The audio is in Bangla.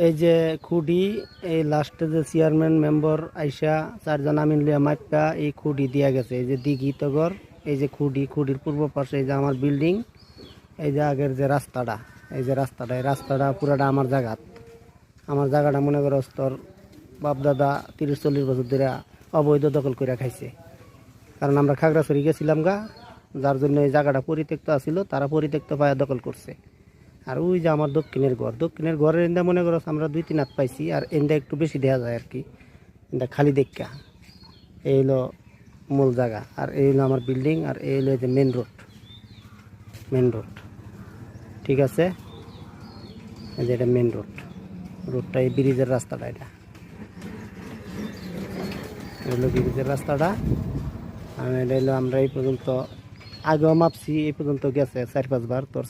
এই যে খুঁটি, এই লাস্টে যে চেয়ারম্যান মেম্বার আইসা 4 জন আমিন লিয়া মাইপা এই খুঁটি দিয়া গেছে। এই যে দিঘি তগর, এই যে খুঁটির পূর্ব পাশে এই যে আমার বিল্ডিং, এই যে আগের যে রাস্তাটা, এই যে রাস্তাটা, এই রাস্তাটা পুরাটা আমার জায়গাটা মনে করো তোর বাপদাদা 30-40 বছর ধরে অবৈধ দখল করে খাইছে। কারণ আমরা খাগড়াছড়ি গেছিলাম গা, যার জন্য এই জায়গাটা পরিত্যক্ত আছিল, তারা পরিত্যক্ত পায়া দখল করছে। আর ওই যে আমার দক্ষিণের ঘরের এন্দা মনে করো আমরা 2-3 হাত পাইছি, আর এন্দা একটু বেশি দেওয়া যায় আর কি, এন্দা খালি দেখা। এই হলো মূল জায়গা, আর এই হলো আমার বিল্ডিং, আর এই হলো যে মেন রোড। ঠিক আছে, এই যে এটা মেন রোডটা, এই ব্রিজের রাস্তাটা, এটা হলো ব্রিজের রাস্তাটা। আর এটা হলো আমরা এই পর্যন্ত আগেও মাপছি, এই পর্যন্ত গেছে 4-5 বার। তোর